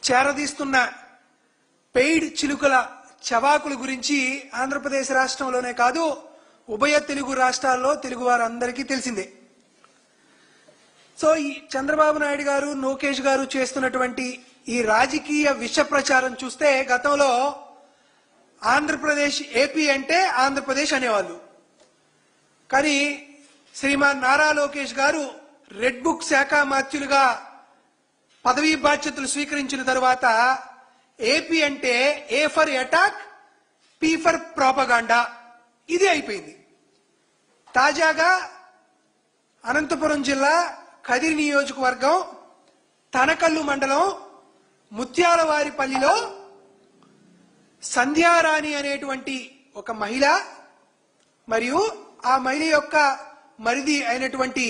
చేరదీస్తున్న paid చిలుకల Chavakula గురించి ఆంధ్రప్రదేశ్ రాష్ట్రంలోనే కాదు ఉభయ తెలుగు రాష్ట్రాల్లో తెలుగు వారందరికీ తెలిసిందే. సో ఈ చంద్రబాబు నాయుడు గారు, లోకేష్ గారు చేస్తున్నటువంటి ఈ రాజకీయ విష ప్రచారం చూస్తే గతంలో ఆంధ్రప్రదేశ్ ఏపీ అంటే ఆంధ్రప్రదేశ్ అనేవాళ్ళు. కానీ శ్రీమాన్ నారా లోకేష్ గారు రెడ్ బుక్ శాఖ మంత్రులుగా పదవీ బాధ్యతలు స్వీకరించిన తరువాత ఏపీ అంటే A for attack, P for propaganda ఇది అయిపోయింది. తాజాగా అనంతపురం జిల్లా కదిరి నియోజకవర్గం తనకల్లు మండలం ముత్యాలవారిపల్లిలో సంధ్యారాణి అనేటువంటి ఒక మహిళ మరియు ఆ మహిళ యొక్క మరిది అయినటువంటి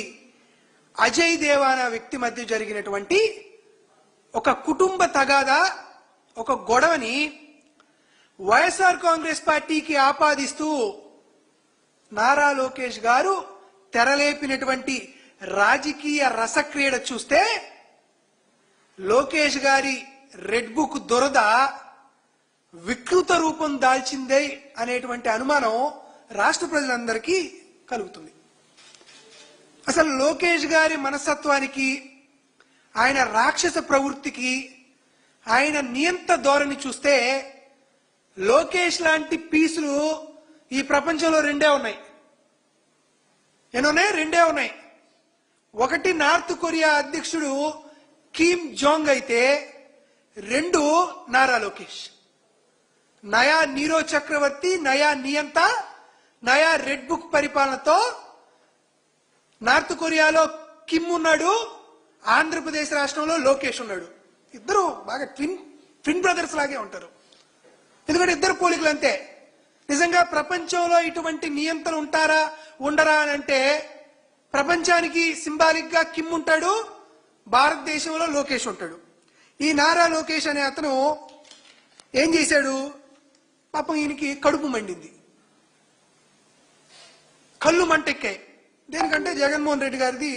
అజయ్ దేవ్ అనే వ్యక్తి మధ్య జరిగినటువంటి ఒక కుటుంబ తగాదా, ఒక గొడవని వైఎస్ఆర్ కాంగ్రెస్ పార్టీకి ఆపాదిస్తూ నారా లోకేష్ గారు తెరలేపినటువంటి రాజకీయ రసక్రీడ చూస్తే లోకేష్ గారి రెడ్ బుక్ దురద వికృత రూపం దాల్చిందే అనేటువంటి అనుమానం రాష్ట్ర ప్రజలందరికీ కలుగుతుంది. అసలు లోకేష్ గారి మనస్తత్వానికి, ఆయన రాక్షస ప్రవృత్తికి, ఆయన నియంత ధోరణి చూస్తే లోకేష్ లాంటి పీసులు ఈ ప్రపంచంలో రెండే ఉన్నాయి. రెండే ఉన్నాయి. ఒకటి నార్త్ కొరియా అధ్యక్షుడు కిమ్ జోంగ్ అయితే, రెండు నారా లోకేష్. నయా నీరో చక్రవర్తి, నయా నియంత, నయా రెడ్ బుక్ పరిపాలనతో నార్త్ కొరియాలో కిమ్ ఉన్నాడు, ఆంధ్రప్రదేశ్ రాష్ట్రంలో లోకేష్ ఉన్నాడు. ఇద్దరు బాగా ట్విన్ బ్రదర్స్ లాగే ఉంటారు. ఎందుకంటే ఇద్దరు పోలికలు అంతే. నిజంగా ప్రపంచంలో ఇటువంటి నియంత్రణ ఉంటారా ఉండరా అని అంటే ప్రపంచానికి సింబాలిక్ గా కిమ్ ఉంటాడు, భారతదేశంలో లోకేష్ ఉంటాడు. ఈ నారా లోకేష్ అనే అతను ఏం చేశాడు? పాపం ఈయనకి కడుపు మండింది, కళ్ళు మంటెక్కాయి. దేనికంటే జగన్మోహన్ రెడ్డి గారిది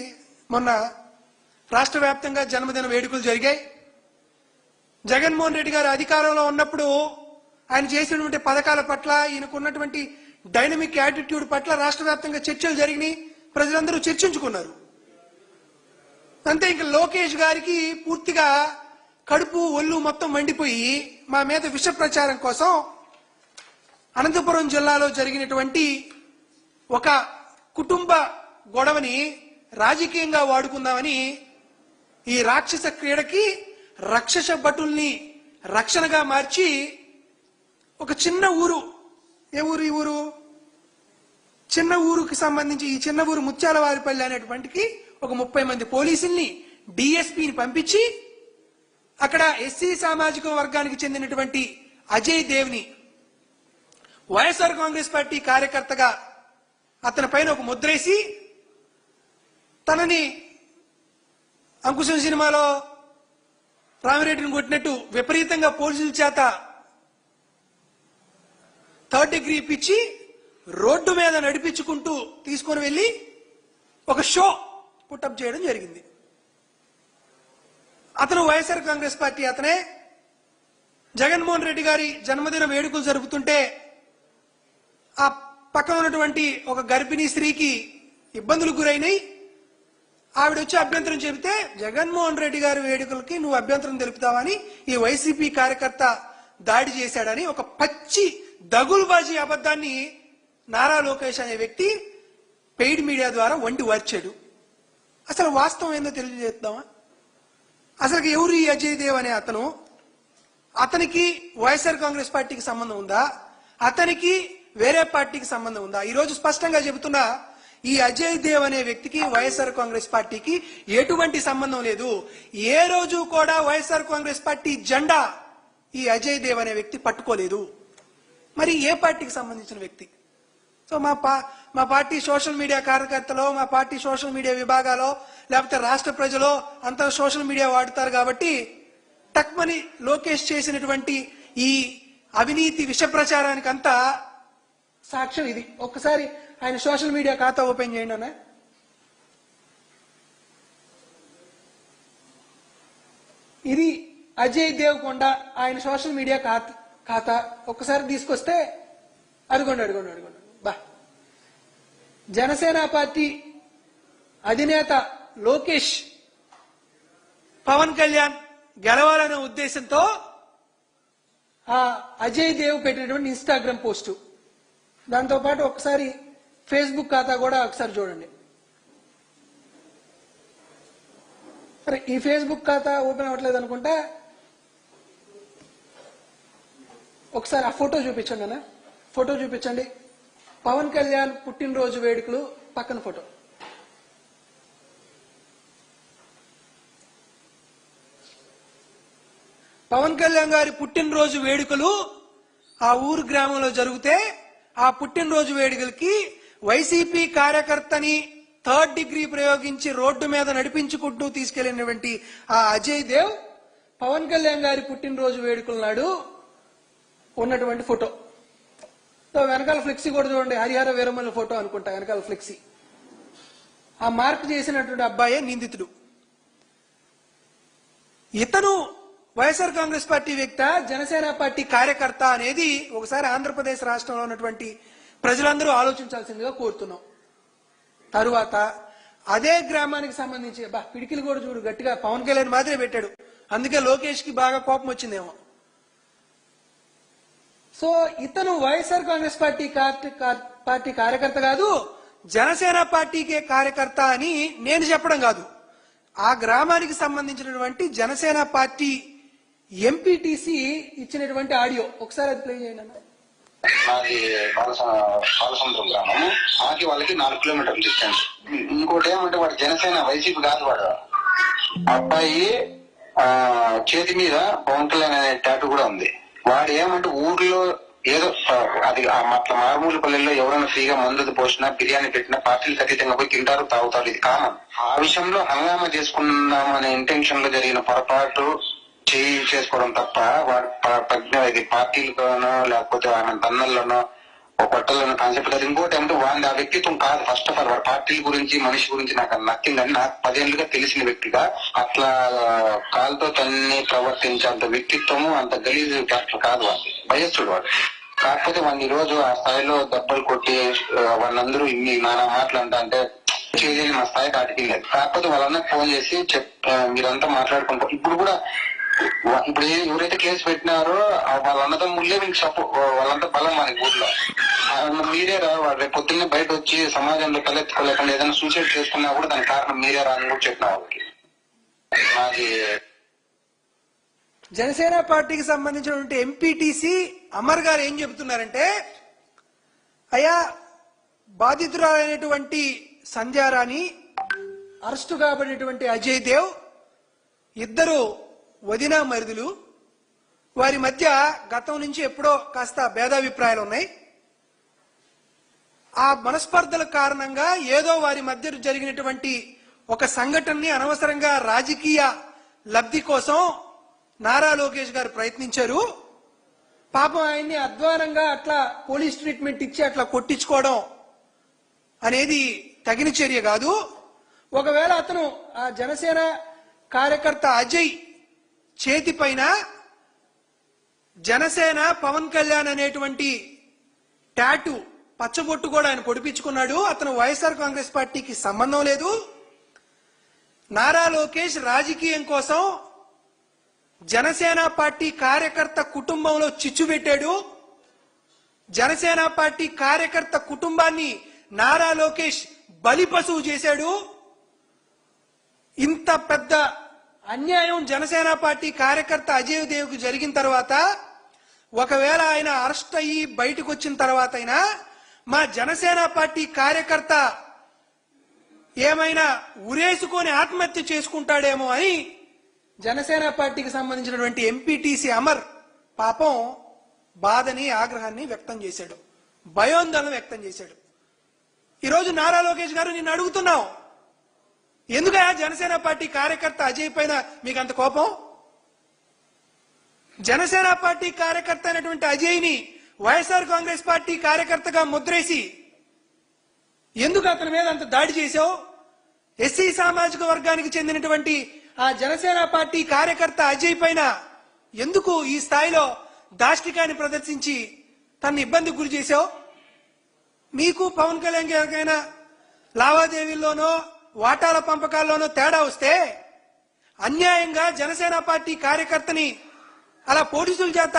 మొన్న రాష్ట్ర వ్యాప్తంగా జన్మదిన వేడుకలు జరిగాయి. జగన్మోహన్ రెడ్డి గారు అధికారంలో ఉన్నప్పుడు ఆయన చేసినటువంటి పథకాల పట్ల, ఈయనకున్నటువంటి డైనమిక్ యాటిట్యూడ్ పట్ల రాష్ట్ర వ్యాప్తంగా చర్చలు జరిగినాయి, ప్రజలందరూ చర్చించుకున్నారు. అంతే. ఇంకా లోకేష్ గారికి పూర్తిగా కడుపు ఒళ్ళు మొత్తం మండిపోయి మా మీద విష ప్రచారం కోసం అనంతపురం జిల్లాలో జరిగినటువంటి ఒక కుటుంబ గొడవని రాజకీయంగా వాడుకుందామని ఈ రాక్షస క్రీడకి రాక్షస భటుల్ని రక్షణగా మార్చి ఒక చిన్న ఊరు, ఏ ఊరు ఈ ఊరు, చిన్న ఊరుకి సంబంధించి ఈ చిన్న ఊరు ముత్యాలవారిపల్లి అనేటువంటికి ఒక 30 మంది పోలీసుల్ని, డిఎస్పీని పంపించి అక్కడ ఎస్సీ సామాజిక వర్గానికి చెందినటువంటి అజయ్ దేవ్ని వైఎస్ఆర్ కాంగ్రెస్ పార్టీ కార్యకర్తగా అతని పైన ఒక ముద్రేసి తనని అంకుశం సినిమాలో రామిరెడ్డిని కొట్టినట్టు విపరీతంగా పోలీసుల చేత 3rd డిగ్రీ ఇప్పించి రోడ్డు మీద నడిపించుకుంటూ తీసుకొని వెళ్లి ఒక షో పుట్టప్ చేయడం జరిగింది. అతను వైఎస్ఆర్ కాంగ్రెస్ పార్టీ అతనే. జగన్మోహన్ రెడ్డి గారి జన్మదిన వేడుకలు జరుపుతుంటే ఆ పక్కన ఉన్నటువంటి ఒక గర్భిణీ స్త్రీకి ఇబ్బందులకు గురైనాయి. ఆవిడ వచ్చి అభ్యంతరం చెబితే జగన్మోహన్ రెడ్డి గారి వేడుకలకి నువ్వు అభ్యంతరం తెలుపుతావని ఈ వైసీపీ కార్యకర్త దాడి చేశాడని ఒక పచ్చి దగులుబాజీ అబద్ధాన్ని నారా లోకేష్ అనే వ్యక్తి పెయిడ్ మీడియా ద్వారా వండి వార్చాడు. అసలు వాస్తవం ఏందో తెలియజేద్దామా? అసలు ఎవరు ఈ అజయ్ దేవ్ అనే అతను? అతనికి వైఎస్ఆర్ కాంగ్రెస్ పార్టీకి సంబంధం ఉందా? అతనికి వేరే పార్టీకి సంబంధం ఉందా? ఈరోజు స్పష్టంగా చెబుతున్నా, ఈ అజయ్ దేవ్ అనే వ్యక్తికి వైఎస్ఆర్ కాంగ్రెస్ పార్టీకి ఎటువంటి సంబంధం లేదు. ఏ రోజు కూడా వైఎస్ఆర్ కాంగ్రెస్ పార్టీ జెండా ఈ అజయ్ దేవ్ అనే వ్యక్తి పట్టుకోలేదు. మరి ఏ పార్టీకి సంబంధించిన వ్యక్తి? సో మా పార్టీ సోషల్ మీడియా కార్యకర్తలు, మా పార్టీ సోషల్ మీడియా విభాగాలో, లేకపోతే రాష్ట్ర ప్రజలు అంతా సోషల్ మీడియా వాడుతారు కాబట్టి టక్మని లోకేష్ చేసినటువంటి ఈ అవినీతి విష ప్రచారానికి అంతా సాక్ష్యం ఇది. ఒక్కసారి ఆయన సోషల్ మీడియా ఖాతా ఓపెన్ చేయండి అన్న. ఇది అజయ్ దేవకొండ ఆయన సోషల్ మీడియా ఖాతా ఒక్కసారి తీసుకొస్తే అడుగోండి బా జనసేన పార్టీ అధినేత లోకేష్ పవన్ కళ్యాణ్ గెలవాలనే ఉద్దేశంతో ఆ అజయ్ దేవ్ పెట్టినటువంటి ఇన్స్టాగ్రామ్ పోస్టు, దాంతో పాటు ఒకసారి ఫేస్బుక్ ఖాతా కూడా ఒకసారి చూడండి. సరే, ఈ ఫేస్బుక్ ఖాతా ఓపెన్ అవ్వట్లేదు అనుకుంటా, ఒకసారి ఆ ఫోటో చూపించండి అన్న, ఫోటో చూపించండి. పవన్ కళ్యాణ్ పుట్టినరోజు వేడుకలు పక్కన ఫోటో. పవన్ కళ్యాణ్ గారి పుట్టినరోజు వేడుకలు ఆ ఊరు గ్రామంలో జరిగితే ఆ పుట్టినరోజు వేడుకలకి వైసీపీ కార్యకర్తని 3rd డిగ్రీ ప్రయోగించి రోడ్డు మీద నడిపించుకుంటూ తీసుకెళ్లినటువంటి ఆ అజయ్ దేవ్ పవన్ కళ్యాణ్ గారి పుట్టినరోజు వేడుకల నాడు ఉన్నటువంటి ఫోటో. వెనకాల ఫ్లెక్సీ కూడా చూడండి, హరిహర వీరమల్లి ఫోటో అనుకుంటా వెనకాల ఫ్లెక్సీ. ఆ మార్క్ చేసినటువంటి అబ్బాయే నిందితుడు. ఇతను వైఎస్ఆర్ కాంగ్రెస్ పార్టీ వ్యక్త, జనసేన పార్టీ కార్యకర్త అనేది ఒకసారి ఆంధ్రప్రదేశ్ రాష్ట్రంలో ఉన్నటువంటి ప్రజలందరూ ఆలోచించాల్సిందిగా కోరుతున్నాం. తరువాత అదే గ్రామానికి సంబంధించి పిడికిలు కూడా చూడు గట్టిగా పవన్ కళ్యాణ్ మాత్రమే పెట్టాడు, అందుకే లోకేష్ కి బాగా కోపం వచ్చిందేమో. సో ఇతను వైఎస్ఆర్ కాంగ్రెస్ పార్టీ కార్యకర్త కాదు, జనసేన పార్టీకే కార్యకర్త అని నేను చెప్పడం కాదు, ఆ గ్రామానికి సంబంధించినటువంటి జనసేన పార్టీ ఎంపీటీసీ ఇచ్చినటువంటి ఆడియో ఒకసారి అది ప్లే చేయండి అన్న. మాది పాలసముద్రం గ్రామం, మాకి వాళ్ళకి 4 కిలోమీటర్ల డిస్టెన్స్. ఇంకోటి ఏమంటే వాడు జనసేన వైసీపీ కాదు, వాడు అబ్బాయి చేతి మీద పవన్ కళ్యాణ్ అనే టాటూ కూడా ఉంది. వాడు ఏమంటే ఊర్లో ఏదో అది అట్లా మారుమూల పల్లెల్లో ఎవరైనా ఫ్రీగా మందు పోసినా బిర్యానీ పెట్టినా పార్టీలకు అతీతంగా పోయి తింటారు, తాగుతారు, ఇది కామన్. ఆ విషయంలో హంగామా చేసుకున్నాం అనే ఇంటెన్షన్ లో జరిగిన పొరపాటు చేసుకోవడం తప్ప వాడు పార్టీలలోనో లేకపోతే ఆయన తన్నల్లోనో ఒక పట్టల్లోనో కాన్సెప్ట్ కాదు. ఇంకోటి అంటే వాడి ఆ వ్యక్తిత్వం కాదు. ఫస్ట్ ఆఫ్ ఆల్ వాడు పార్టీల గురించి మనిషి గురించి నాకు నచ్చింది అని నాకు 10 ఏళ్లుగా తెలిసిన వ్యక్తిగా అట్లా కాలుతో తన్ని ప్రవర్తించేంత వ్యక్తిత్వము అంత గలీజు అట్లా కాదు. వాడి భయస్తుడు వాడు. కాకపోతే వాడిని ఈ రోజు ఆ స్థాయిలో దెబ్బలు కొట్టి వాళ్ళందరూ ఇన్ని నానా మాటలు అంటే చేయలేని మా స్థాయికి అడిగింది. కాకపోతే వాళ్ళందరూ ఫోన్ చేసి మీరంతా మాట్లాడుకుంటారు. ఇప్పుడు కూడా ఇప్పుడు ఎవరైతే కేసు పెట్టినారో వాళ్ళ అన్నదమ్ముళ్ళే మీకు వాళ్ళంతా బలం మనకి ఊర్లో. మీరే రా, వాడు రేపు పొద్దున్నే బయట వచ్చి సమాజంలో తలెత్తుకోలేకుండా ఏదైనా సూసైడ్ చేసుకున్నా కూడా దానికి కారణం మీరే రా అని కూడా చెప్పిన వాళ్ళకి. మాది జనసేన పార్టీకి సంబంధించినటువంటి ఎంపీటీసీ అమర్ గారు ఏం చెబుతున్నారంటే, అయ్యా బాధితురాలైనటువంటి సంధ్యారాణి, అరెస్టు కాబడినటువంటి అజయ్ దేవ్ ఇద్దరు వదిన మరిదులు, వారి మధ్య గతం నుంచి ఎప్పుడో కాస్త భేదాభిప్రాయాలు ఉన్నాయి. ఆ మనస్పర్ధల కారణంగా ఏదో వారి మధ్య జరిగినటువంటి ఒక సంఘటనని అనవసరంగా రాజకీయ లబ్ధి కోసం నారా లోకేష్ గారు ప్రయత్నించారు. పాపం ఆయన్ని అధ్వానంగా అట్లా పోలీస్ ట్రీట్మెంట్ ఇచ్చి అట్లా కొట్టించుకోవడం అనేది తగిన చర్య కాదు. ఒకవేళ అతను ఆ జనసేన కార్యకర్త అజయ్ చేతి పైన జనసేన పవన్ కళ్యాణ్ అనేటువంటి టాటూ పచ్చబొట్టు కూడా ఆయన పొడిపించుకున్నాడు. అతను వైఎస్ఆర్ కాంగ్రెస్ పార్టీకి సంబంధం లేదు. నారా లోకేష్ రాజకీయం కోసం జనసేన పార్టీ కార్యకర్త కుటుంబంలో చిచ్చు పెట్టాడు. జనసేన పార్టీ కార్యకర్త కుటుంబాన్ని నారా లోకేష్ బలిపశువు చేశాడు. ఇంత పెద్ద అన్యాయం జనసేన పార్టీ కార్యకర్త అజయ్ దేవ్ కు జరిగిన తర్వాత, ఒకవేళ ఆయన అరెస్ట్ అయ్యి బయటకు వచ్చిన తర్వాత అయినా మా జనసేన పార్టీ కార్యకర్త ఏమైనా ఉరేసుకొని ఆత్మహత్య చేసుకుంటాడేమో అని జనసేన పార్టీకి సంబంధించినటువంటి ఎంపీటీసీ అమర్ పాపం బాధని ఆగ్రహాన్ని వ్యక్తం చేశాడు, భయోందోళన వ్యక్తం చేశాడు. ఈరోజు నారా లోకేష్ గారు నిన్ను అడుగుతున్నాం, ఎందుకయా జనసేన పార్టీ కార్యకర్త అజయ్ పైన మీకు అంత కోపం? జనసేన పార్టీ కార్యకర్త అయినటువంటి అజయ్ ని వైఎస్ఆర్ కాంగ్రెస్ పార్టీ కార్యకర్తగా ముద్రేసి ఎందుకు అతని మీద అంత దాడి చేశావు? ఎస్సీ సామాజిక వర్గానికి చెందినటువంటి ఆ జనసేన పార్టీ కార్యకర్త అజయ్ పైన ఎందుకు ఈ స్థాయిలో దాష్టికాన్ని ప్రదర్శించి తనని ఇబ్బందికి గురి చేశావు? మీకు పవన్ కళ్యాణ్ గారికైనా లావాదేవీల్లోనో వాటాల పంపకాల్లోనో తేడా వస్తే అన్యాయంగా జనసేన పార్టీ కార్యకర్తని అలా పోలీసుల చేత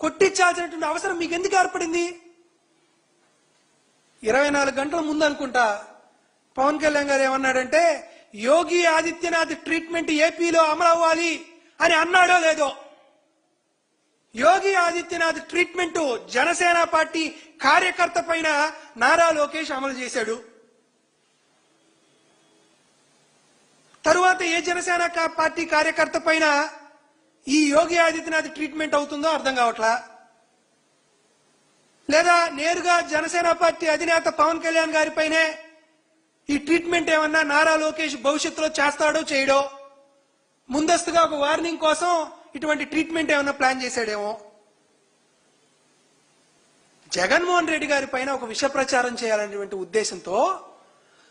కొట్టించాల్సినటువంటి అవసరం మీకు ఎందుకు ఏర్పడింది? 24 గంటల ముందు అనుకుంటా పవన్ కళ్యాణ్ గారు ఏమన్నాడంటే యోగి ఆదిత్యనాథ్ ట్రీట్మెంట్ ఏపీలో అమలు అవ్వాలి అని అన్నాడో లేదో. యోగి ఆదిత్యనాథ్ ట్రీట్మెంట్ జనసేన పార్టీ కార్యకర్త పైన నారా లోకేష్ అమలు చేశాడు. తరువాత ఏ జనసేన పార్టీ కార్యకర్త పైన ఈ యోగి ఆదిత్యనాథ్ ట్రీట్మెంట్ అవుతుందో అర్థం కావట్లా. లేదా నేరుగా జనసేన పార్టీ అధినేత పవన్ కళ్యాణ్ గారిపైనే ఈ ట్రీట్మెంట్ ఏమన్నా నారా లోకేష్ భవిష్యత్తులో చేస్తాడో చేయడో, ముందస్తుగా ఒక వార్నింగ్ కోసం ఇటువంటి ట్రీట్మెంట్ ఏమన్నా ప్లాన్ చేశాడేమో. జగన్మోహన్ రెడ్డి గారి పైన ఒక విష ప్రచారం చేయాలనేటువంటి ఉద్దేశంతో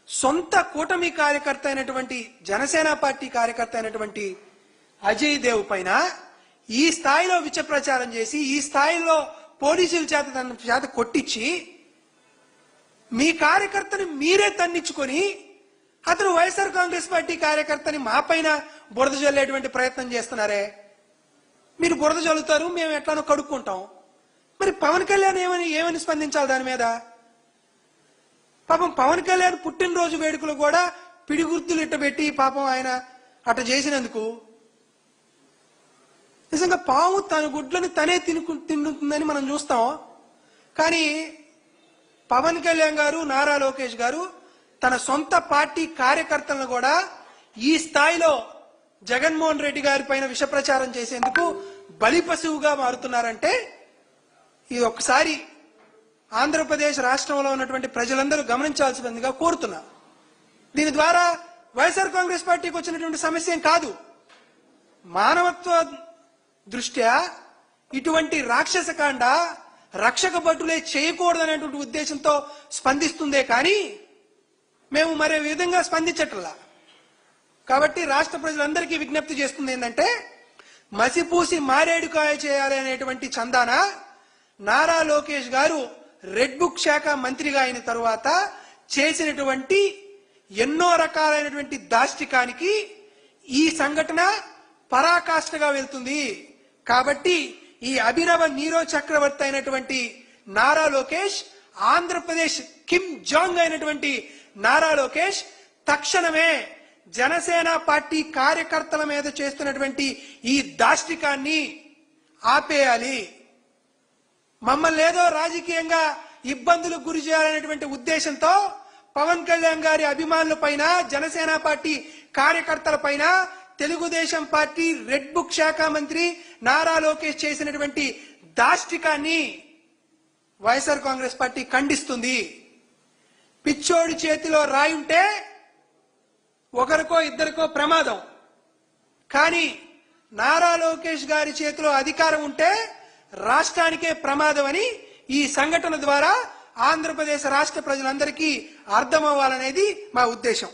సొంత కూటమి కార్యకర్త అయినటువంటి జనసేన పార్టీ కార్యకర్త అయినటువంటి అజయ్ దేవ్ పైన ఈ స్థాయిలో విష ప్రచారం చేసి ఈ స్థాయిలో పోలీసుల చేత తన చేత కొట్టించి మీ కార్యకర్తని మీరే తన్నించుకొని అతను వైఎస్ఆర్ కాంగ్రెస్ పార్టీ కార్యకర్తని మా పైన బురద జల్లేటువంటి ప్రయత్నం చేస్తున్నారే. మీరు బురద జల్లుతారు, మేము ఎట్లానో కడుక్కుంటాం. మరి పవన్ కళ్యాణ్ ఏమని స్పందించాలి దాని మీద? పాపం పవన్ కళ్యాణ్ పుట్టినరోజు వేడుకలు కూడా పిడిగుర్తులు ఇట్టబెట్టి పాపం ఆయన అట్ట చేసినందుకు నిజంగా పాము తన గుడ్లను తనే తిన్నుతుందని మనం చూస్తాం. కానీ పవన్ కళ్యాణ్ గారు, నారా లోకేష్ గారు తన సొంత పార్టీ కార్యకర్తలను కూడా ఈ స్థాయిలో జగన్మోహన్ రెడ్డి గారి పైన విష ప్రచారం చేసేందుకు బలి పశువుగా మారుతున్నారంటే ఇది ఒక్కసారి ఆంధ్రప్రదేశ్ రాష్ట్రంలో ఉన్నటువంటి ప్రజలందరూ గమనించాల్సిందిగా కోరుతున్నా. దీని ద్వారా వైఎస్ఆర్ కాంగ్రెస్ పార్టీకి వచ్చినటువంటి సమస్య ఏం కాదు. మానవత్వ దృష్ట్యా ఇటువంటి రాక్షసకాండ రక్షక భటులే చేయకూడదనేటువంటి ఉద్దేశంతో స్పందిస్తుందే కానీ మేము మరే విధంగా స్పందించట్లా. కాబట్టి రాష్ట్ర ప్రజలందరికీ విజ్ఞప్తి చేస్తుంది ఏంటంటే మసిపూసి మారేడుకాయ చేయాలి అనేటువంటి చందాన నారా లోకేష్ గారు రెడ్ బుక్ శాఖ మంత్రిగా అయిన తరువాత చేసినటువంటి ఎన్నో రకాలైనటువంటి దాష్టికానికి ఈ సంఘటన పరాకాష్ఠగా వెళ్తుంది. కాబట్టి ఈ అభినవ నీరో చక్రవర్తి అయినటువంటి నారా లోకేష్, ఆంధ్రప్రదేశ్ కిమ్ జాంగ్ అయినటువంటి నారా లోకేష్ తక్షణమే జనసేన పార్టీ కార్యకర్తల మీద చేస్తున్నటువంటి ఈ దాష్టికాన్ని ఆపేయాలి. మమ్మల్ని ఏదో రాజకీయంగా ఇబ్బందులకు గురి చేయాలనేటువంటి ఉద్దేశంతో పవన్ కళ్యాణ్ గారి అభిమానుల పైన, జనసేన పార్టీ కార్యకర్తల పైన తెలుగుదేశం పార్టీ రెడ్ బుక్ శాఖ మంత్రి నారా లోకేష్ చేసినటువంటి దాష్టికాన్ని వైఎస్ఆర్ కాంగ్రెస్ పార్టీ ఖండిస్తుంది. పిచ్చోడి చేతిలో రాయి ఉంటే ఒకరికో ఇద్దరికో ప్రమాదం, కానీ నారా లోకేష్ గారి చేతిలో అధికారం ఉంటే రాష్ట్రానికే ప్రమాదం అని ఈ సంఘటన ద్వారా ఆంధ్రప్రదేశ్ రాష్ట్ర ప్రజలందరికీ అర్థమవ్వాలనేది మా ఉద్దేశం.